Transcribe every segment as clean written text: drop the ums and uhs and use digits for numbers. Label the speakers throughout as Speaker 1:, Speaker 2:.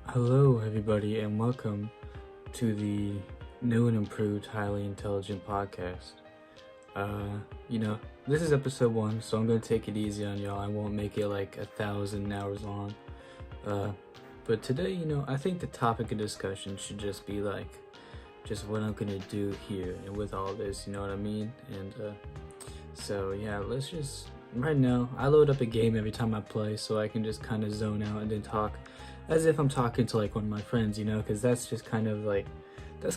Speaker 1: Hello, everybody, and welcome to the new and improved Highly Intelligent podcast. Uh, you know, this is episode 1, so I'm gonna take it easy on y'all. I won't make it like 1,000 hours long. But today, I think the topic of discussion should just be like, just what I'm gonna do here and with all this, you know what I mean? And so yeah, let's just right now. I load up a game every time I play, so I can just kind of zone out and then talk as if I'm talking to like one of my friends, because that's just kind of like the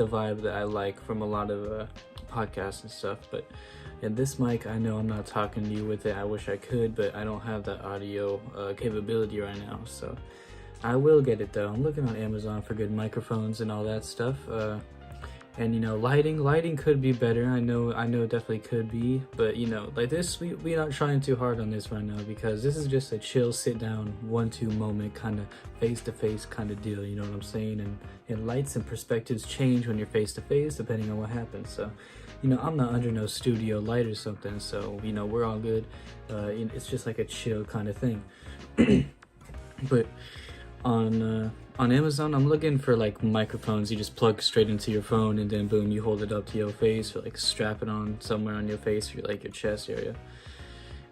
Speaker 1: vibe that I like from a lot of podcasts and stuff. But in this mic, I know I'm not talking to you with it. I wish I could, but I don't have that audio capability right now. So I will get it though. I'm looking on Amazon for good microphones and all that stuff. And lighting could be better. I know it definitely could be, but like this, we not trying too hard on this right now because this is just a chill, sit down, 1-2 moment kind of face to face kind of deal. You know what I'm saying? And lights and perspectives change when you're face to face depending on what happens. So, I'm not under no studio light or something. So we're all good. It's just like a chill kind of thing. But on Amazon, I'm looking for like microphones you just plug straight into your phone and then boom, you hold it up to your face or like strap it on somewhere on your face or like your chest area.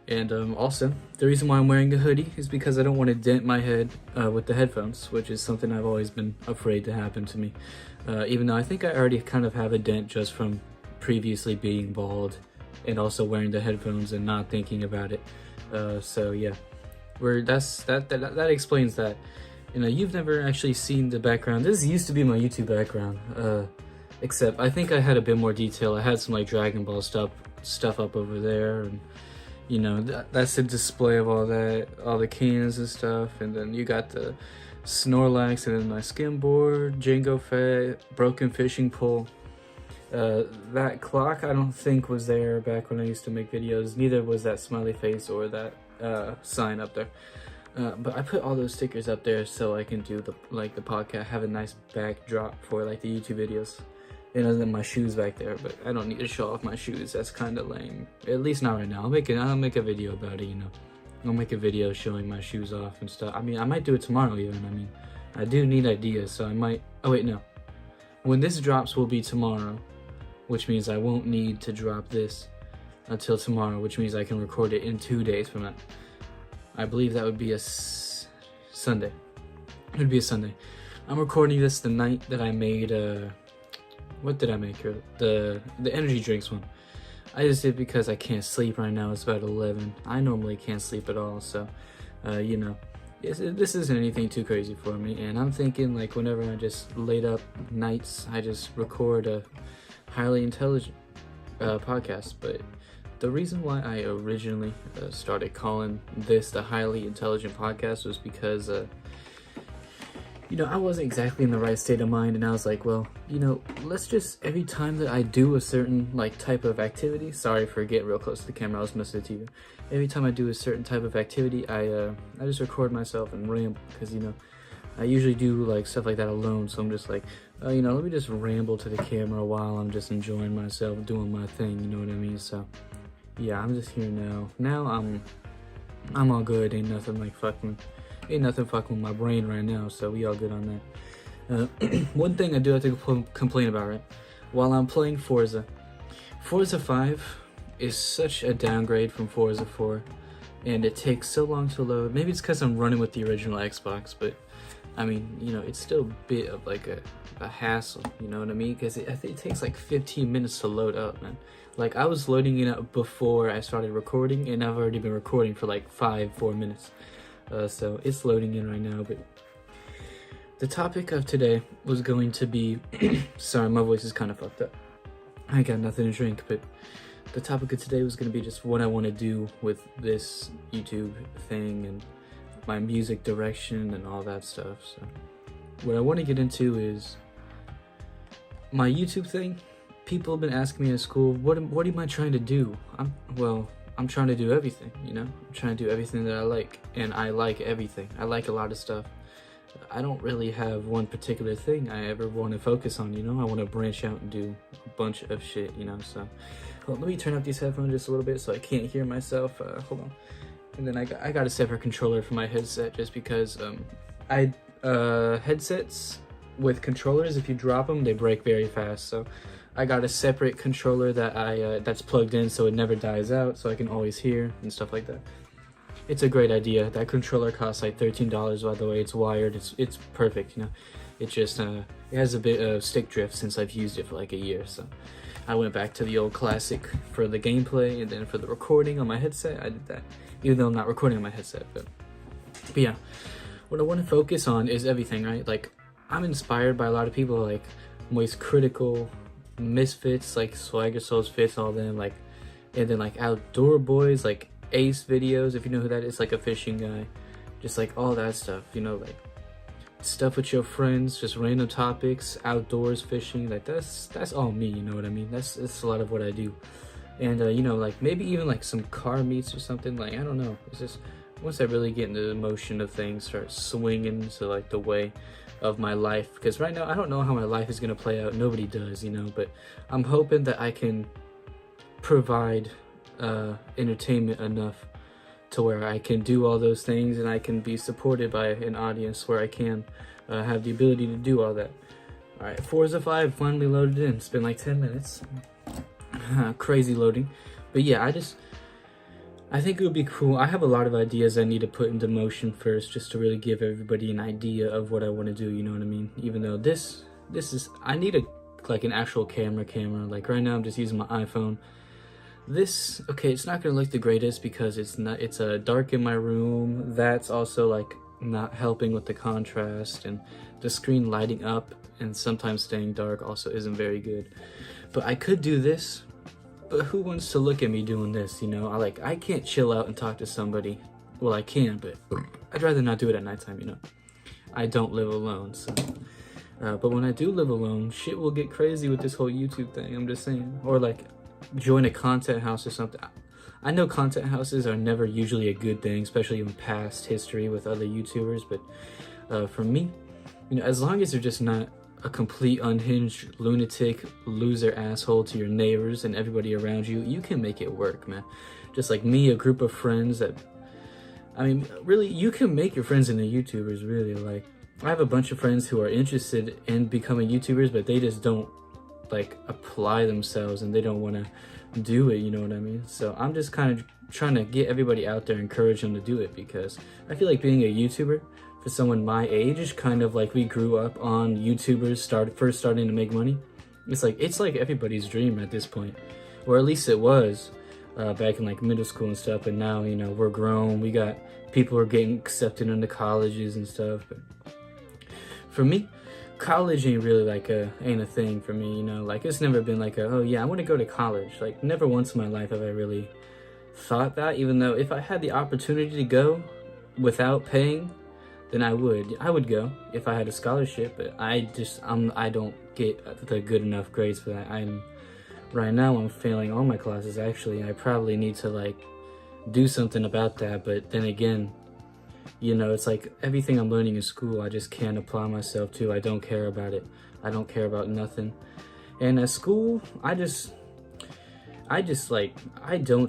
Speaker 1: And also, the reason why I'm wearing a hoodie is because I don't want to dent my head with the headphones, which is something I've always been afraid to happen to me. Even though I think I already kind of have a dent just from previously being bald and also wearing the headphones and not thinking about it. So yeah, that explains that. You've never actually seen the background. This used to be my YouTube background, except I think I had a bit more detail. I had some like Dragon Ball stuff up over there, and that's a display of all the cans and stuff. And then you got the Snorlax, and then my skimboard, Django Fett, broken fishing pole. That clock I don't think was there back when I used to make videos. Neither was that smiley face or that sign up there. But I put all those stickers up there so I can do the podcast, have a nice backdrop for like the YouTube videos. And then my shoes back there, but I don't need to show off my shoes. That's kind of lame. At least not right now. I'll make a video about it. I'll make a video showing my shoes off and stuff. I mean, I might do it tomorrow even. I do need ideas, so I might. Oh wait, no. When this drops will be tomorrow, which means I won't need to drop this until tomorrow, which means I can record it in 2 days from now. I believe that would be a Sunday. It would be a Sunday. I'm recording this the night that I made, what did I make? The energy drinks one. I just did because I can't sleep right now. It's about 11. I normally can't sleep at all, so, this isn't anything too crazy for me. And I'm thinking, like, whenever I just laid up nights, I just record a highly intelligent podcast, but the reason why I originally started calling this the Highly Intelligent Podcast was because, I wasn't exactly in the right state of mind, and I was like, well, let's just, every time that I do a certain, like, type of activity, sorry for getting real close to the camera, I was messing with the TV. Every time I do a certain type of activity, I just record myself and ramble, because, I usually do, like, stuff like that alone, so I'm just like, let me just ramble to the camera while I'm just enjoying myself, doing my thing, you know what I mean, so... Yeah, I'm just here now. Now I'm all good. Ain't nothing fucking with my brain right now. So we all good on that. One thing I do have to complain about, right? While I'm playing Forza 5 is such a downgrade from Forza 4, and it takes so long to load. Maybe it's because I'm running with the original Xbox, but I mean, it's still a bit of like a hassle. You know what I mean? Because I think it takes like 15 minutes to load up, man. Like, I was loading it up before I started recording, and I've already been recording for like 4 minutes. So it's loading in right now, but the topic of today was going to be, sorry, my voice is kind of fucked up. I got nothing to drink, but the topic of today was going to be just what I want to do with this YouTube thing and my music direction and all that stuff. So what I want to get into is my YouTube thing. People have been asking me in school, what am I trying to do? I'm trying to do everything, I'm trying to do everything that I like, and I like everything. I like a lot of stuff. I don't really have one particular thing I ever want to focus on, I want to branch out and do a bunch of shit, so. Well, let me turn up these headphones just a little bit so I can't hear myself. Hold on. And then I got a separate controller for my headset just because I headsets with controllers, if you drop them, they break very fast. So I got a separate controller that that's plugged in so it never dies out, so I can always hear and stuff like that. It's a great idea. That controller costs like $13, by the way. It's wired. It's perfect, you know. It just it has a bit of stick drift since I've used it for like a year, so I went back to the old classic for the gameplay, and then for the recording on my headset, I did that. Even though I'm not recording on my headset, but yeah. What I want to focus on is everything, right? Like, I'm inspired by a lot of people, like Moist Critical, Misfits, like Swagger Souls Fits, all them, like, and then like Outdoor Boys, like Ace Videos, if you know who that is, like a fishing guy, just like all that stuff, you know, like stuff with your friends, just random topics, outdoors fishing, like that's all me, you know what I mean? That's a lot of what I do. And you know, like maybe even like some car meets or something, like I don't know, it's just once I really get into the motion of things, start swinging to like the way of my life, because right now I don't know how my life is going to play out. Nobody does, you know, but I'm hoping that I can provide entertainment enough to where I can do all those things, and I can be supported by an audience where I can have the ability to do all that. All right, Forza 5 finally loaded in. It's been like 10 minutes. Crazy loading. But yeah, I think it would be cool. I have a lot of ideas I need to put into motion first, just to really give everybody an idea of what I want to do, you know what I mean? Even though this is, I need like an actual camera. Like right now I'm just using my iPhone. This, okay, it's not gonna look the greatest because it's dark in my room. That's also like not helping with the contrast, and the screen lighting up and sometimes staying dark also isn't very good. But I could do this, but who wants to look at me doing this, you know? I can't chill out and talk to somebody. Well, I can, but I'd rather not do it at nighttime, you know? I don't live alone, so. But when I do live alone, shit will get crazy with this whole YouTube thing, I'm just saying. Or like, join a content house or something. I know content houses are never usually a good thing, especially in past history with other YouTubers, but for me, you know, as long as they're just not a complete unhinged lunatic loser asshole to your neighbors and everybody around you, you can make it work, man. Just like me, a group of friends that, I mean, really, you can make your friends into YouTubers, really. Like, I have a bunch of friends who are interested in becoming YouTubers, but they just don't like apply themselves, and they don't want to do it, you know what I mean? So I'm just kind of trying to get everybody out there, encourage them to do it, because I feel like being a YouTuber for someone my age is kind of like we grew up on YouTubers first starting to make money. It's like everybody's dream at this point, or at least it was back in like middle school and stuff. And now, you know, we're grown, we got people are getting accepted into colleges and stuff. But for me, college ain't really ain't a thing for me, you know? Like, it's never been like oh yeah, I want to go to college. Like, never once in my life have I really thought that, even though if I had the opportunity to go without paying, then I would go if I had a scholarship. But I don't get the good enough grades for that. Right now I'm failing all my classes, actually. I probably need to like do something about that, but then again, you know, it's like everything I'm learning in school, I just can't apply myself to. I don't care about it. I don't care about nothing. And at school, I don't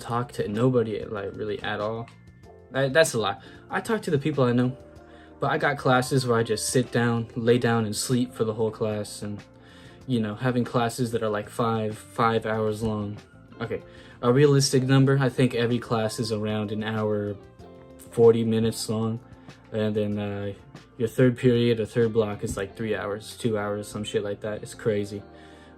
Speaker 1: talk to nobody, like, really at all. That's a lie. I talk to the people I know, but I got classes where I just sit down, lay down, and sleep for the whole class. And, you know, having classes that are like five hours long. Okay, a realistic number, I think every class is around an hour 40 minutes long, and then your third period or third block is like 3 hours, 2 hours, some shit like that. It's crazy.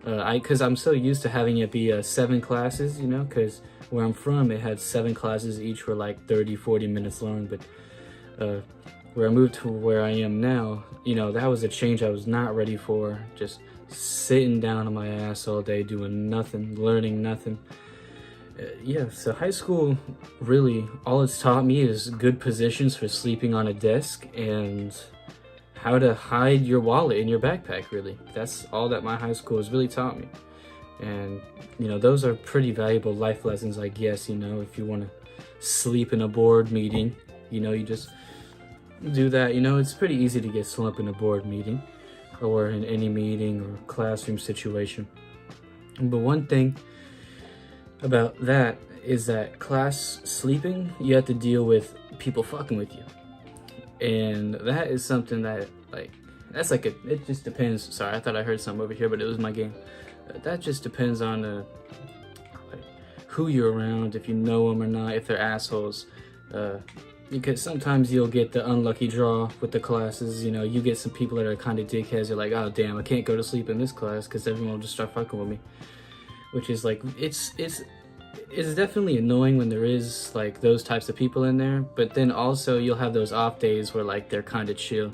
Speaker 1: Because I'm so used to having it be 7 classes, you know, because where I'm from, it had 7 classes, each were like 30-40 minutes long. But where I moved to where I am now, you know, that was a change I was not ready for. Just sitting down on my ass all day, doing nothing, learning nothing. Yeah, so high school, really, all it's taught me is good positions for sleeping on a desk and how to hide your wallet in your backpack, really. That's all that my high school has really taught me. And, you know, those are pretty valuable life lessons, I guess, you know, if you want to sleep in a board meeting, you know, you just do that. You know, it's pretty easy to get slumped in a board meeting or in any meeting or classroom situation. But one thing about that is that class sleeping, you have to deal with people fucking with you, and that is something that Like, that's like it just depends. Sorry, I thought I heard something over here, but it was my game. That just depends on like who you're around, if you know them or not, if they're assholes. Because sometimes you'll get the unlucky draw with the classes. You know, you get some people that are kind of dickheads. You're like, oh damn, I can't go to sleep in this class because everyone will just start fucking with me. Which is like, it's definitely annoying when there is like those types of people in there. But then also you'll have those off days where like they're kind of chill,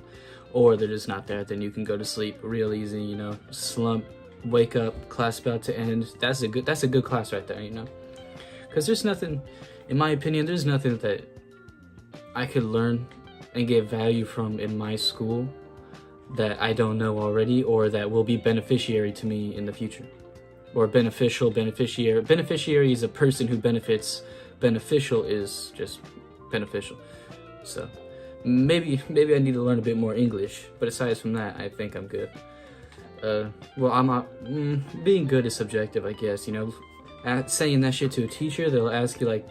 Speaker 1: or they're just not there. Then you can go to sleep real easy. You know, slump, wake up, class about to end. That's a good class right there. You know, because there's nothing, in my opinion, there's nothing that I could learn and get value from in my school that I don't know already, or that will be beneficiary to me in the future. Or beneficiary. Beneficiary is a person who benefits. Beneficial is just beneficial. So maybe I need to learn a bit more English, but aside from that, I think I'm good. Well, I'm not, being good is subjective, I guess. You know, saying that shit to a teacher, they'll ask you like,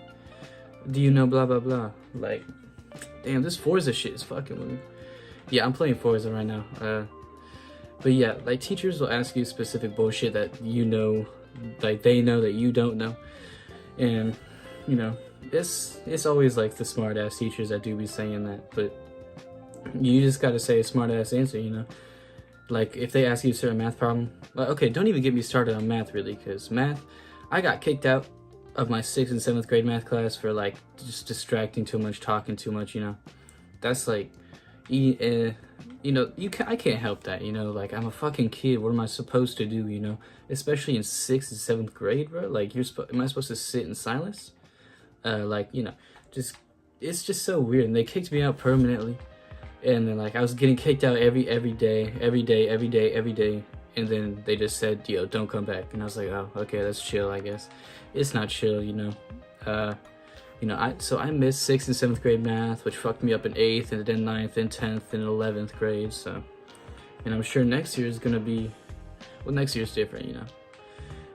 Speaker 1: do you know blah blah blah? Like, damn, this Forza shit is fucking with me. Yeah, I'm playing Forza right now. But yeah, like teachers will ask you specific bullshit that you know, like they know that you don't know. And, you know, it's always like the smart ass teachers that do be saying that, but you just gotta say a smart ass answer, you know? Like if they ask you a certain math problem, like, okay, don't even get me started on math really, because math, I got kicked out of my 6th and 7th grade math class for like just distracting too much, talking too much, you know? That's like, you know, I can't help that, you know? Like, I'm a fucking kid, what am I supposed to do, you know? Especially in 6th and 7th grade, bro? Like, am I supposed to sit in silence? Like, you know, it's just so weird, and they kicked me out permanently, and then, like, I was getting kicked out every day, and then they just said, yo, don't come back, and I was like, oh, okay, that's chill, I guess. It's not chill, you know? You know, I missed 6th and 7th grade math, which fucked me up in 8th, and then 9th, and 10th, and 11th grade, so, and I'm sure next year is gonna be, well, next year's different, you know?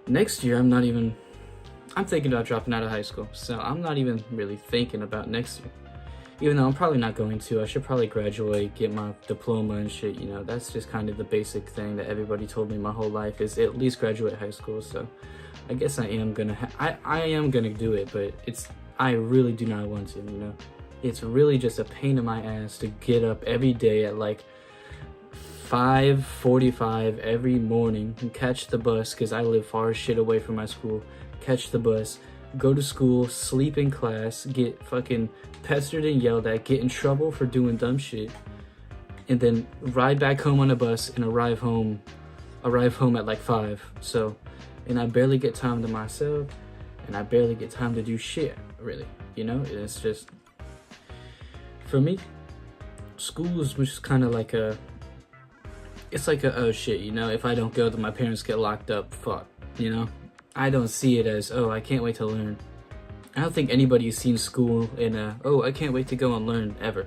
Speaker 1: Next year, I'm thinking about dropping out of high school, so I'm not even really thinking about next year. Even though I'm probably not going to, I should probably graduate, get my diploma and shit, you know, that's just kind of the basic thing that everybody told me my whole life, is at least graduate high school, so I guess I am gonna, I am gonna do it, but I really do not want to, you know? It's really just a pain in my ass to get up every day at like 5:45 every morning and catch the bus, because I live far as shit away from my school, catch the bus, go to school, sleep in class, get fucking pestered and yelled at, get in trouble for doing dumb shit, and then ride back home on a bus and arrive home at like 5. So, and I barely get time to myself, and I barely get time to do shit, really, you know? It's just, for me, school is just kind of like it's like oh shit, you know? If I don't go, then my parents get locked up, fuck, you know? I don't see it as, oh, I can't wait to learn. I don't think anybody's seen school in oh, I can't wait to go and learn, ever.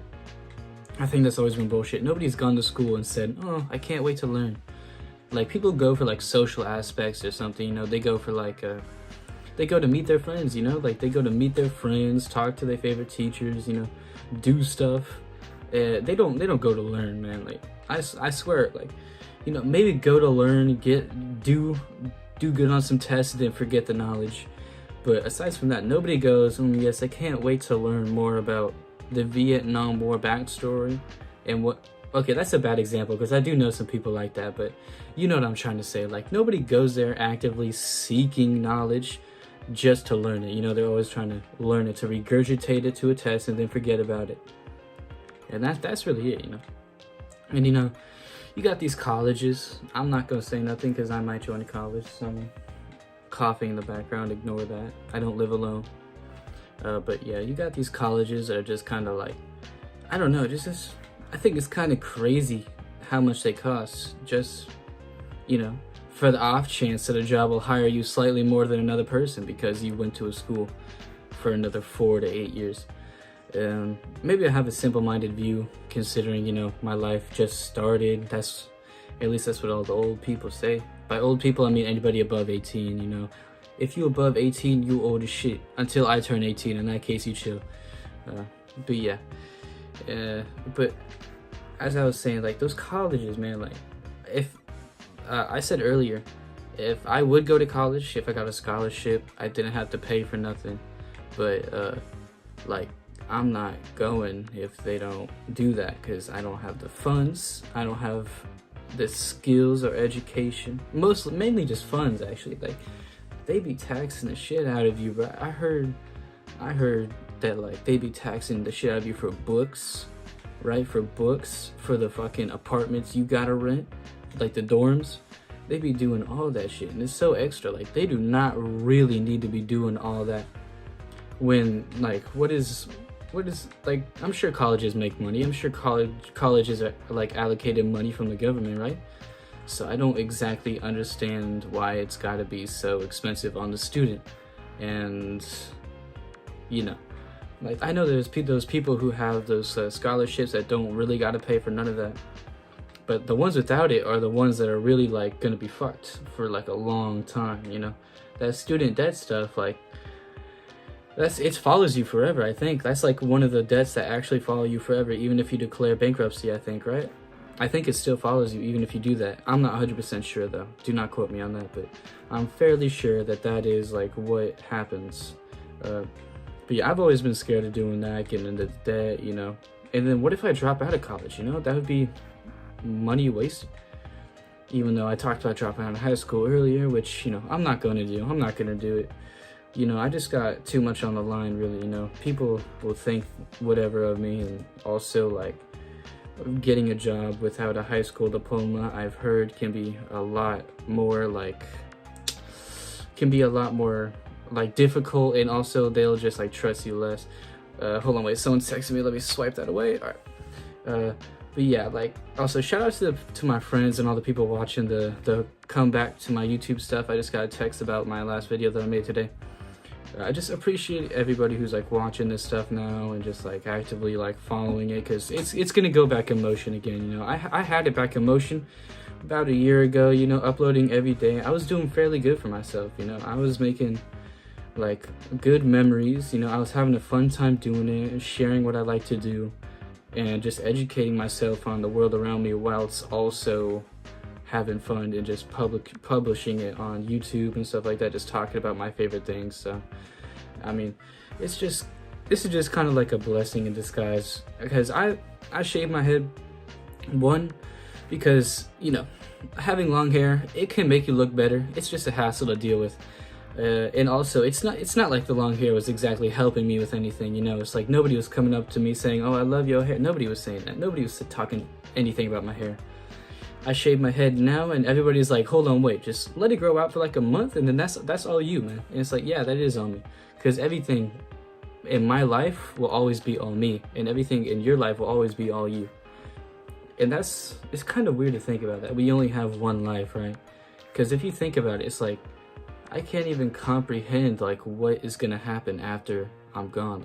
Speaker 1: I think that's always been bullshit. Nobody's gone to school and said, oh, I can't wait to learn. Like, people go for like social aspects or something, you know? They go for like, they go to meet their friends, you know? Like, they go to meet their friends, talk to their favorite teachers, you know? Do stuff. They don't go to learn, man. Like, I swear, like, you know, maybe go to learn, do good on some tests, and then forget the knowledge. But aside from that, nobody goes, yes, I can't wait to learn more about the Vietnam War backstory and what. Okay, that's a bad example, because I do know some people like that, but you know what I'm trying to say. Like, nobody goes there actively seeking knowledge just to learn it. You know, they're always trying to learn it, to regurgitate it to a test and then forget about it. And that's really it, you know. And, you know, you got these colleges. I'm not going to say nothing because I might join a college. Some coughing in the background, ignore that. I don't live alone. But yeah, you got these colleges that are just kind of like, I don't know, just I think it's kind of crazy how much they cost. Just, you know, for the off chance that a job will hire you slightly more than another person because you went to a school for another 4 to 8 years. Maybe I have a simple-minded view, considering, you know, my life just started. At least that's what all the old people say. By old people, I mean anybody above 18, you know. If you above 18, you old as shit. Until I turn 18, in that case, you chill. But yeah. But as I was saying, like those colleges, man, like if I said earlier, if I would go to college, if I got a scholarship, I didn't have to pay for nothing. But like I'm not going if they don't do that, because I don't have the funds, I don't have the skills or education, mainly just funds actually. Like they be taxing the shit out of you, bro. I heard that like they be taxing the shit out of you for books, right? For books, for the fucking apartments you gotta rent, like the dorms. They be doing all that shit, and it's so extra. Like they do not really need to be doing all that. When like what is like, I'm sure colleges make money. I'm sure colleges are like allocated money from the government, right? So I don't exactly understand why it's got to be so expensive on the student. And you know, like I know there's those people who have those scholarships that don't really got to pay for none of that. But the ones without it are the ones that are really like gonna be fucked for like a long time, you know? That student debt stuff, like it follows you forever. I think that's like one of the debts that actually follow you forever, even if you declare bankruptcy, I think, right? I think it still follows you even if you do that. I'm not 100% sure though, do not quote me on that, but I'm fairly sure that is like what happens. But yeah, I've always been scared of doing that, getting into debt, you know? And then what if I drop out of college, you know? That would be money wasted. Even though I talked about dropping out of high school earlier, which, you know, I'm not gonna do it. You know, I just got too much on the line, really. You know, people will think whatever of me. And also like getting a job without a high school diploma, I've heard can be a lot more difficult, and also they'll just like trust you less. Hold on, wait, someone's texting me, let me swipe that away. All right. But yeah, like also shout out to my friends and all the people watching the comeback to my YouTube stuff. I just got a text about my last video that I made today. I just appreciate everybody who's like watching this stuff now and just like actively like following it, because it's gonna go back in motion again. You know, I had it back in motion about a year ago, you know, uploading every day. I was doing fairly good for myself, you know. I was making like good memories, you know. I was having a fun time doing it and sharing what I like to do, and just educating myself on the world around me, whilst also having fun and just publishing it on YouTube and stuff like that, just talking about my favorite things. So I mean, this is just kind of like a blessing in disguise, because I shave my head, one, because, you know, having long hair, it can make you look better. It's just a hassle to deal with. And also it's not like the long hair was exactly helping me with anything, you know. It's like nobody was coming up to me saying, oh, I love your hair. Nobody was saying that. Nobody was talking anything about my hair. I shave my head now and everybody's like, hold on, wait, just let it grow out for like a month and then that's all you, man. And it's like, yeah, that is on me, because everything in my life will always be all me, and everything in your life will always be all you. And it's kind of weird to think about that. We only have one life, right? Because if you think about it, it's like I can't even comprehend like what is gonna happen after I'm gone.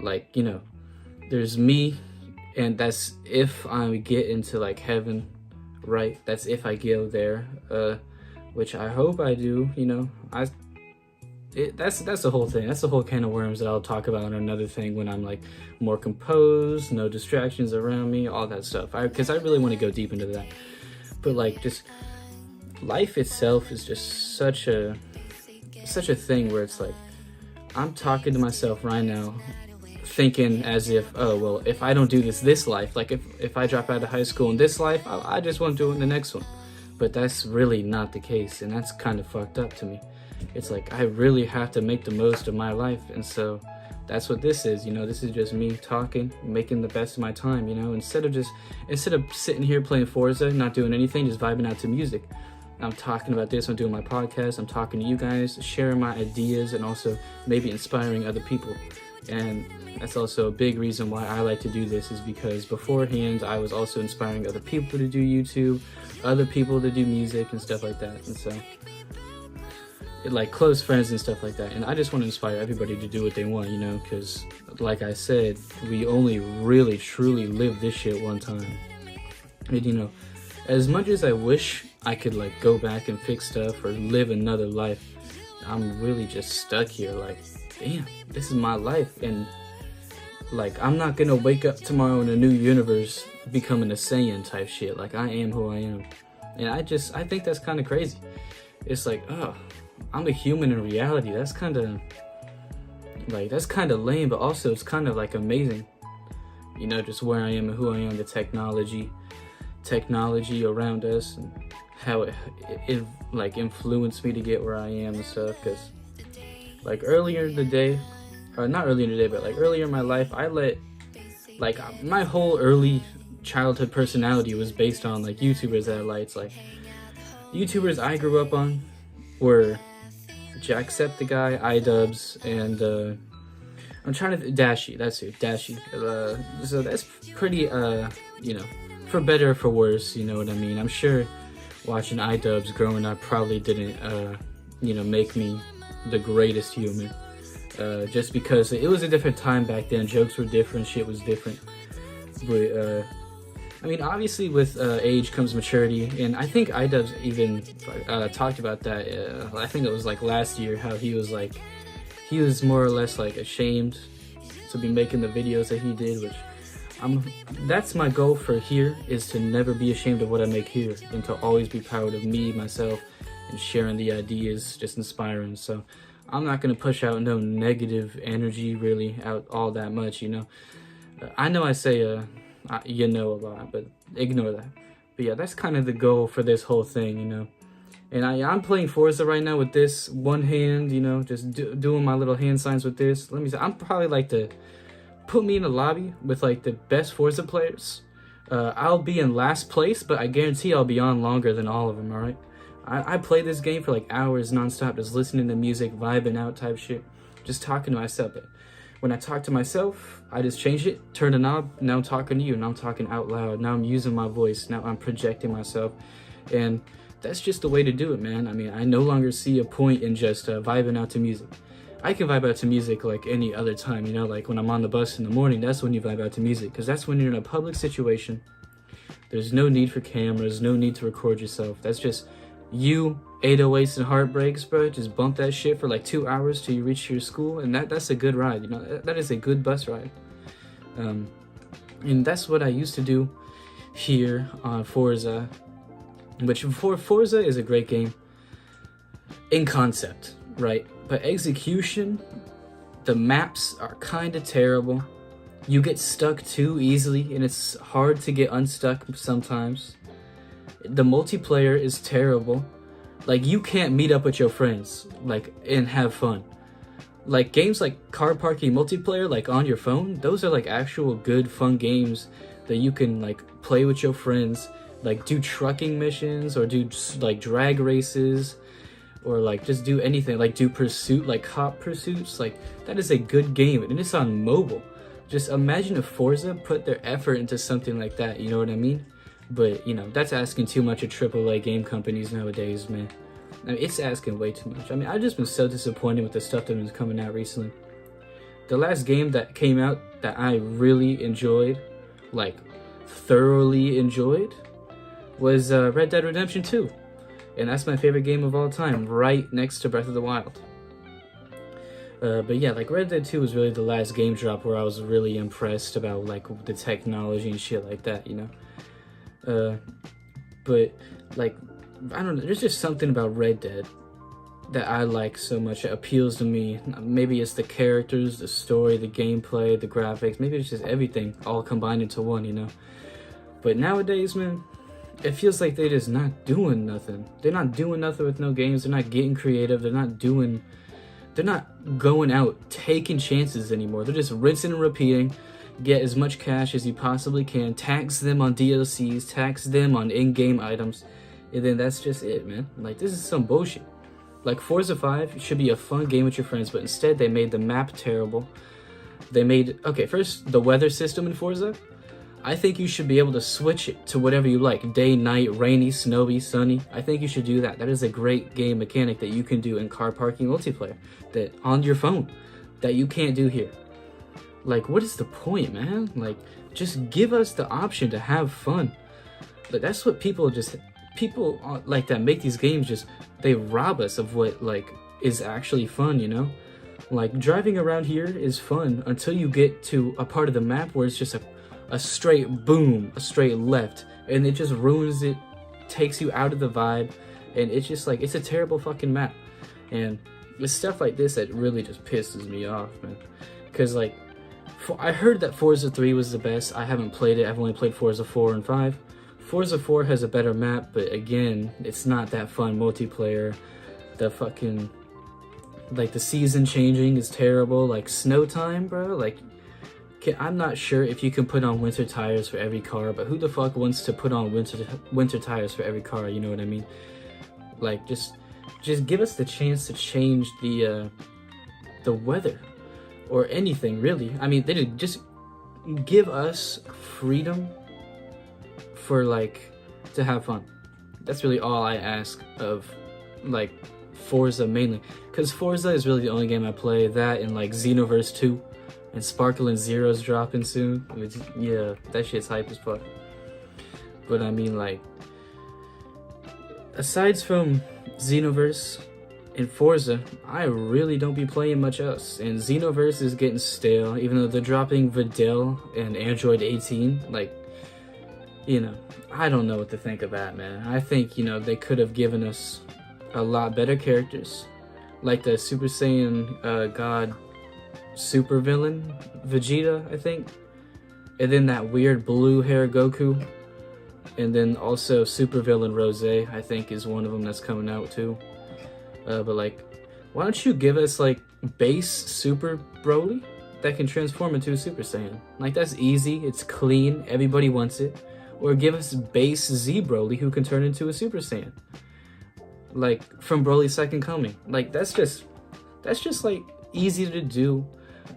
Speaker 1: Like you know, there's me, and that's if I get into like heaven, right? That's if I go there, which I hope I do. You know, that's the whole thing. That's the whole can of worms that I'll talk about on another thing when I'm like more composed, no distractions around me, all that stuff. Because I really want to go deep into that. But like, just life itself is just such a thing where it's like I'm talking to myself right now, thinking as if, oh well, if I don't do this life, like if I drop out of high school in this life, I just won't do it in the next one. But that's really not the case, and that's kind of fucked up to me. It's like I really have to make the most of my life, and so that's what this is, you know. This is just me talking, making the best of my time, you know. Instead of sitting here playing Forza, not doing anything, just vibing out to music, I'm talking about this. I'm doing my podcast, I'm talking to you guys, sharing my ideas, and also maybe inspiring other people. And that's also a big reason why I like to do this, is because beforehand I was also inspiring other people to do YouTube, other people to do music and stuff like that. And so like close friends and stuff like that. And I just want to inspire everybody to do what they want, you know, because like I said, we only really truly live this shit one time. And you know, as much as I wish I could like go back and fix stuff or live another life, I'm really just stuck here like, damn, this is my life. And Like, I'm not gonna wake up tomorrow in a new universe becoming a Saiyan type shit. Like, I am who I am. And I think that's kind of crazy. It's like, oh, I'm a human in reality. That's kind of lame, but also it's kind of like amazing. You know, just where I am and who I am, the technology around us, and how it like influenced me to get where I am and stuff. Because like earlier in the day, or not earlier in the day, but like earlier in my life, I let like my whole early childhood personality was based on like YouTubers that I liked. Like YouTubers I grew up on were Jacksepticeye, iDubbbz, and I'm trying to Dashi. That's it, Dashi. So that's pretty you know, for better or for worse. You know what I mean? I'm sure watching iDubbbz growing up probably didn't you know, make me the greatest human. Just because it was a different time back then. Jokes were different, shit was different. But I mean, obviously with age comes maturity, and I think iDubbbz even talked about that. I think it was like last year, how he was more or less like ashamed to be making the videos that he did, which that's my goal for here, is to never be ashamed of what I make here, and to always be proud of me, myself, and sharing the ideas, just inspiring. So I'm not gonna push out no negative energy really out all that much, you know. I know I say you know a lot, but ignore that. But yeah, that's kind of the goal for this whole thing, you know. And I'm playing Forza right now with this one hand, you know, just doing my little hand signs with this. Let me say, I'm probably like put me in a lobby with like the best Forza players. I'll be in last place, but I guarantee I'll be on longer than all of them, alright? I play this game for like hours nonstop, just listening to music, vibing out type shit, just talking to myself. But when I talk to myself, I just change it, turn the knob, now I'm talking to you, now I'm talking out loud, now I'm using my voice, now I'm projecting myself, and that's just the way to do it, man. I mean, I no longer see a point in just vibing out to music. I can vibe out to music like any other time, you know, like when I'm on the bus in the morning, that's when you vibe out to music, because that's when you're in a public situation. There's no need for cameras, no need to record yourself. That's just you, 808s and heartbreaks, bro. Just bump that shit for like 2 hours till you reach your school, and that's a good ride, you know. That is a good bus ride. And that's what I used to do here on Forza, which Forza is a great game in concept, right? But execution, the maps are kind of terrible. You get stuck too easily, and it's hard to get unstuck sometimes. The multiplayer is terrible. Like, you can't meet up with your friends, like, and have fun. Like, games like car parking multiplayer, like, on your phone, those are, like, actual good, fun games that you can, like, play with your friends. Like, do trucking missions, or do, like, drag races, or, like, just do anything. Like, do pursuit, like, cop pursuits. Like, that is a good game, and it's on mobile. Just imagine if Forza put their effort into something like that, you know what I mean? But, you know, that's asking too much of AAA game companies nowadays, man. I mean, it's asking way too much. I mean, I've just been so disappointed with the stuff that was coming out recently. The last game that came out that I really enjoyed, like, thoroughly enjoyed, was Red Dead Redemption 2. And that's my favorite game of all time, right next to Breath of the Wild. But yeah, like, Red Dead 2 was really the last game drop where I was really impressed about, like, the technology and shit like that, you know? But, like, I don't know, there's just something about Red Dead that I like so much. It appeals to me. Maybe it's the characters, the story, the gameplay, the graphics. Maybe it's just everything all combined into one, you know? But nowadays, man, it feels like they're just not doing nothing. They're not doing nothing with no games. They're not getting creative. They're not going out taking chances anymore. They're just rinsing and repeating. Get as much cash as you possibly can, tax them on DLCs, tax them on in-game items, and then that's just it, man. Like, this is some bullshit. Like, Forza 5 should be a fun game with your friends, but instead they made the map terrible. They made, okay, first, the weather system in Forza. I think you should be able to switch it to whatever you like. Day, night, rainy, snowy, sunny. I think you should do that. That is a great game mechanic that you can do in car parking multiplayer, that on your phone, that you can't do here. Like, what is the point, man? Like, just give us the option to have fun. Like, that's what people like that make these games, just, they rob us of what, like, is actually fun, you know? Like, driving around here is fun until you get to a part of the map where it's just a straight boom, a straight left, and it just ruins it, takes you out of the vibe, and it's just like, it's a terrible fucking map. And it's stuff like this that really just pisses me off, man. Because, like, I heard that Forza 3 was the best. I haven't played it. I've only played Forza 4 and 5. Forza 4 has a better map, but again, it's not that fun multiplayer. The fucking, like, the season changing is terrible. Like, snow time, bro. Like, I'm not sure if you can put on winter tires for every car, but who the fuck wants to put on winter tires for every car? You know what I mean? Like, just give us the chance to change the weather or anything, really. I mean, they did just give us freedom for, like, to have fun. That's really all I ask of, like, Forza mainly, because Forza is really the only game I play. That and like Xenoverse 2 and Sparkling Zero's dropping soon, which, yeah, that shit's hype as fuck. But I mean, like, aside from Xenoverse and Forza, I really don't be playing much else. And Xenoverse is getting stale, even though they're dropping Videl and Android 18. Like, you know, I don't know what to think of that, man. I think, you know, they could have given us a lot better characters, like the Super Saiyan God super villain Vegeta, I think, and then that weird blue hair Goku, and then also super villain Rose, I think, is one of them that's coming out too. But like, why don't you give us like base Super Broly that can transform into a Super Saiyan? Like, that's easy, it's clean, everybody wants it. Or give us base Z Broly who can turn into a Super Saiyan, like from Broly's Second Coming. Like, that's just like easy to do.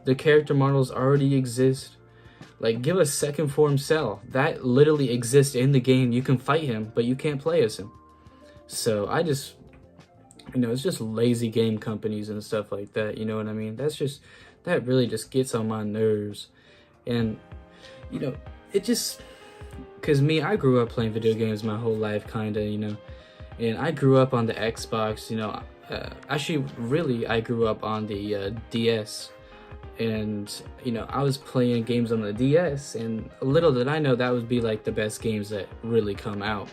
Speaker 1: The character models already exist. Like, give us second form Cell. That literally exists in the game. You can fight him, but you can't play as him. So I just, you know, it's just lazy game companies and stuff like that, you know what I mean? That really just gets on my nerves. And, you know, it just, because me, I grew up playing video games my whole life, kinda, you know. And I grew up on the Xbox, you know. Actually, really, I grew up on the DS. And, you know, I was playing games on the DS, and little did I know that would be like the best games that really come out.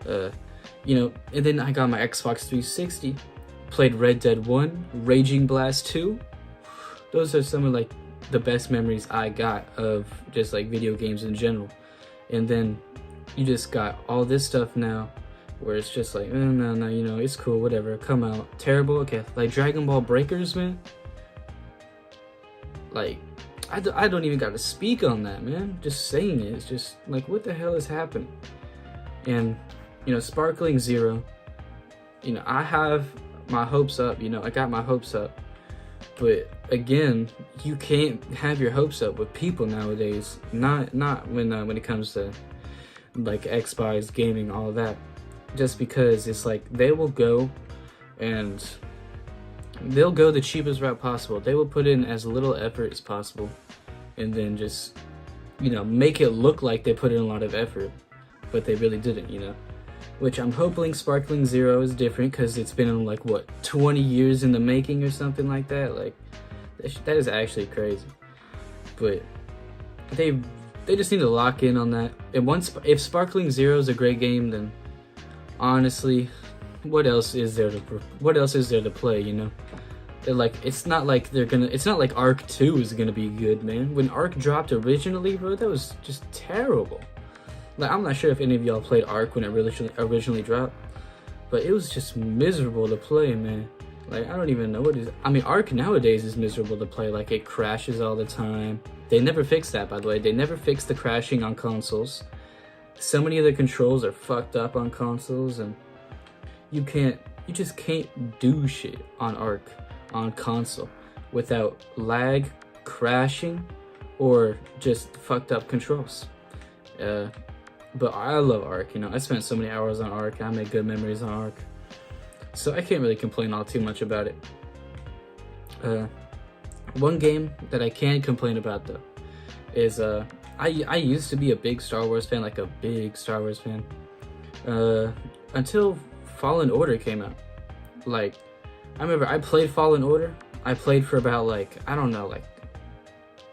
Speaker 1: You know, and then I got my Xbox 360, played Red Dead 1, Raging Blast 2. Those are some of like the best memories I got of just like video games in general. And then you just got all this stuff now where it's just like, no, you know, it's cool, whatever, come out. Terrible, okay. Like Dragon Ball Breakers, man. Like, I don't even gotta speak on that, man. Just saying it, it's just like, what the hell is happening? And, you know, Sparkling Zero, you know, I have my hopes up, you know, I got my hopes up. But again, you can't have your hopes up with people nowadays. Not when it comes to like Xbox gaming, all of that. Just because it's like they will go and they'll go the cheapest route possible. They will put in as little effort as possible, and then just, you know, make it look like they put in a lot of effort, but they really didn't, you know. Which I'm hoping Sparkling Zero is different, because it's been like, what, 20 years in the making or something like that. Like, that is actually crazy. But they just need to lock in on that. And if Sparkling Zero is a great game, then honestly, what else is there to play, you know? They're like, it's not like Arc 2 is gonna be good, man. When Arc dropped originally, bro, that was just terrible. Like, I'm not sure if any of y'all played Arc when it originally dropped, but it was just miserable to play, man. Like, I don't even know what it is. I mean, Arc nowadays is miserable to play. Like, it crashes all the time. They never fixed that, by the way. They never fixed the crashing on consoles. So many of the controls are fucked up on consoles, and you just can't do shit on Arc on console without lag, crashing, or just fucked up controls. But I love Arc, you know. I spent so many hours on Arc. I made good memories on Arc, so I can't really complain all too much about it. One game that I can complain about though is I used to be a big Star Wars fan, like a big Star Wars fan, until Fallen Order came out. Like, I remember I played Fallen Order. I played for about like, I don't know, like,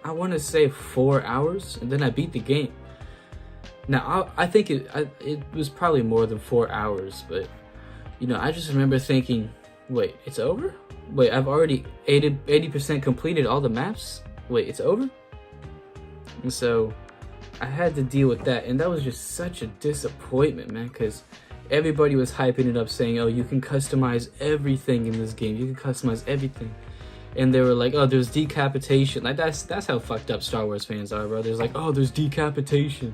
Speaker 1: I want to say 4 hours, and then I beat the game. Now, I think it was probably more than 4 hours, but, you know, I just remember thinking, wait, it's over? Wait, I've already 80% completed all the maps? Wait, it's over? And so, I had to deal with that, and that was just such a disappointment, man, because everybody was hyping it up, saying, oh, you can customize everything in this game, you can customize everything. And they were like, oh, there's decapitation. Like, that's how fucked up Star Wars fans are, bro. There's like, oh, there's decapitation.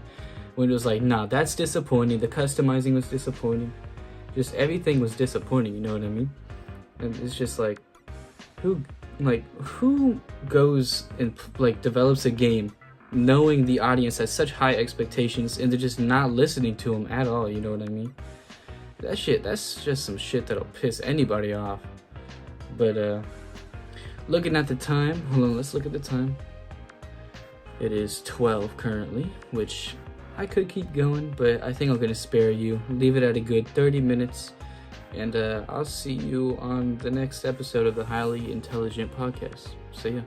Speaker 1: When it was like, nah, that's disappointing. The customizing was disappointing. Just everything was disappointing, you know what I mean? And it's just like, who goes and like develops a game knowing the audience has such high expectations and they're just not listening to them at all, you know what I mean? That's just some shit that'll piss anybody off. But looking at the time, hold on, let's look at the time. It is 12 currently, which I could keep going, but I think I'm gonna spare you, leave it at a good 30 minutes, and I'll see you on the next episode of the Highly Intelligent Podcast. See ya.